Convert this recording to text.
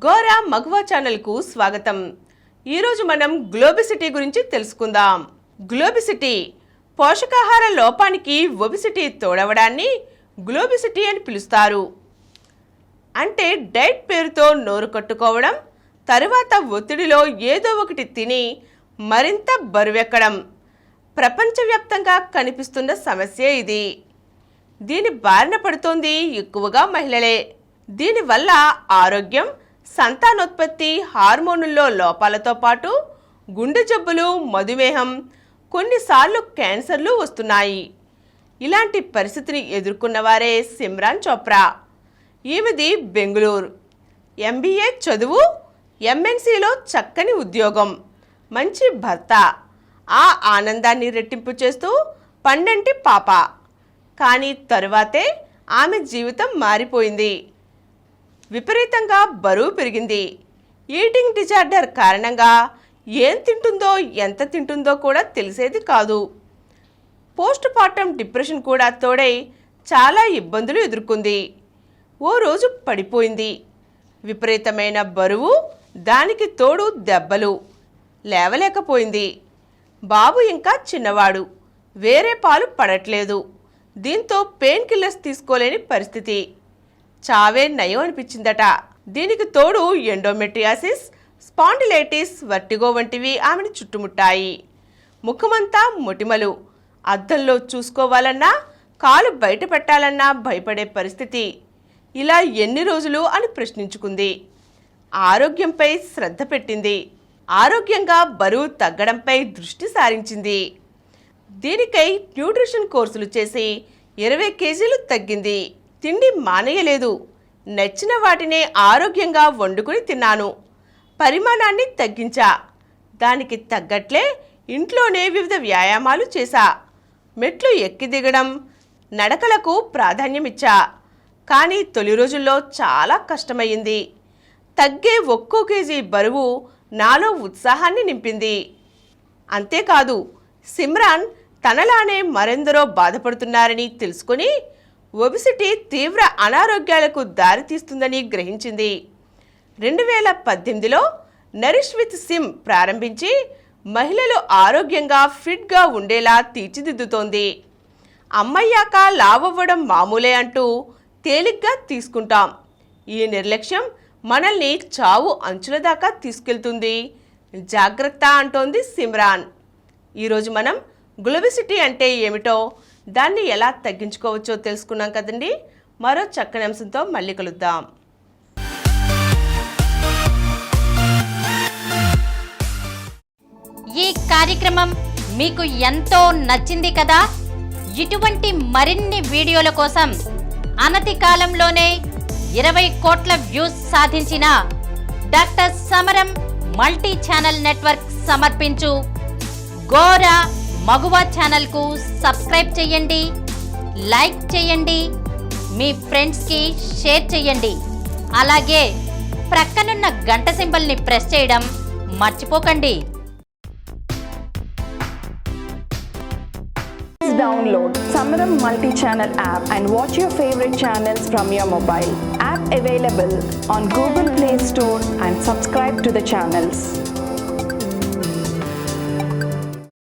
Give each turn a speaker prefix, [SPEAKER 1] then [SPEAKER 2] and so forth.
[SPEAKER 1] గోరా మగువా ఛానల్కు స్వాగతం. ఈరోజు మనం గ్లోబిసిటీ గురించి తెలుసుకుందాం. గ్లోబిసిటీ పోషకాహార లోపానికి ఒబిసిటీ తోడవడాన్ని గ్లోబిసిటీ అని పిలుస్తారు. అంటే డైట్ పేరుతో నోరు కట్టుకోవడం, తరువాత ఒత్తిడిలో ఏదో ఒకటి తిని మరింత బరువెక్కడం ప్రపంచవ్యాప్తంగా కనిపిస్తున్న సమస్య ఇది. దీని బారిన పడుతోంది ఎక్కువగా మహిళలే. దీనివల్ల ఆరోగ్యం, సంతానోత్పత్తి, హార్మోనుల్లో లోపాలతో పాటు గుండె జబ్బులు, మధుమేహం, కొన్నిసార్లు క్యాన్సర్లు వస్తున్నాయి. ఇలాంటి పరిస్థితిని ఎదుర్కొన్నవారే సిమ్రాన్ చోప్రా. ఈమెది బెంగుళూరు. MBA చదువు, MNCలో చక్కని ఉద్యోగం, మంచి భర్త. ఆ ఆనందాన్ని రెట్టింపు చేస్తూ పండంటి పాప. కానీ తరువాతే ఆమె జీవితం మారిపోయింది. విపరీతంగా బరువు పెరిగింది. ఈటింగ్ డిజార్డర్ కారణంగా ఏం తింటుందో, ఎంత తింటుందో కూడా తెలిసేది కాదు. పోస్ట్ పార్టం డిప్రెషన్ కూడా తోడై చాలా ఇబ్బందులు ఎదుర్కొంది. ఓ రోజు పడిపోయింది. విపరీతమైన బరువు, దానికి తోడు దెబ్బలు. లేవలేకపోయింది. బాబు ఇంకా చిన్నవాడు, వేరే పాలు పడట్లేదు. దీంతో పెయిన్ కిల్లర్స్ తీసుకోలేని పరిస్థితి. చావే నయం అనిపించిందట. దీనికి తోడు ఎండోమెట్రియాసిస్, స్పాండిలైటిస్, వర్టిగో వంటివి ఆమెను చుట్టుముట్టాయి. ముఖమంతా మొటిమలు. అద్దంలో చూసుకోవాలన్నా, కాలు బయట పెట్టాలన్నా భయపడే పరిస్థితి. ఇలా ఎన్ని రోజులు అని ప్రశ్నించుకుంది. ఆరోగ్యంపై శ్రద్ధ పెట్టింది. ఆరోగ్యంగా బరువు తగ్గడంపై దృష్టి సారించింది. దీనికై న్యూట్రిషన్ కోర్సులు చేసి 20 కేజీలు తగ్గింది. తిండి మానేయలేదు. నచ్చిన వాటినే ఆరోగ్యంగా వండుకుని తిన్నాను. పరిమాణాన్ని తగ్గించా. దానికి తగ్గట్లే ఇంట్లోనే వివిధ వ్యాయామాలు చేశా. మెట్లు ఎక్కి దిగడం, నడకలకు ప్రాధాన్యమిచ్చా. కానీ తొలి రోజుల్లో చాలా కష్టమయ్యింది. తగ్గే ఒక్కో కేజీ బరువు నాలో ఉత్సాహాన్ని నింపింది. అంతేకాదు, సిమ్రాన్ తనలానే మరెందరో బాధపడుతున్నారని తెలుసుకుని ఒబిసిటీ తీవ్ర అనారోగ్యాలకు దారితీస్తుందని గ్రహించింది. 2018లో నరిష్ విత్ సిమ్ ప్రారంభించి మహిళలు ఆరోగ్యంగా, ఫిట్గా ఉండేలా తీర్చిదిద్దుతోంది. అమ్మయ్యాక లావవ్వడం మామూలే అంటూ తేలిగ్గా తీసుకుంటాం. ఈ నిర్లక్ష్యం మనల్ని చావు అంచుల దాకా తీసుకెళ్తుంది. జాగ్రత్త అంటోంది సిమ్రాన్. ఈరోజు మనం గ్లోబిసిటీ అంటే ఏమిటో, దాన్ని ఎలా తగ్గించుకోవచ్చో తెలుసుకున్నాం కదండి. మరో చక్కని అంశంతో మళ్ళీ కలుద్దాం.
[SPEAKER 2] ఈ కార్యక్రమం మీకు ఎంతో నచ్చింది కదా. ఇటువంటి మరిన్ని వీడియోల కోసం అనతి కాలంలోనే 20 కోట్ల వ్యూస్ సాధించిన డాక్టర్ సమరం మల్టీ ఛానల్ నెట్వర్క్ సమర్పించు గోరా మగువా ఛానల్కు సబ్స్క్రైబ్ చేయండి, లైక్ చేయండి, మీ ఫ్రెండ్స్కి షేర్ చేయండి. అలాగే ప్రక్కనున్న గంట సింబల్ని ప్రెస్ చేయడం మర్చిపోకండి.
[SPEAKER 3] Download Samaram multi-channel app and watch your favorite channels from your mobile. App available on Google Play Store and subscribe to the channels.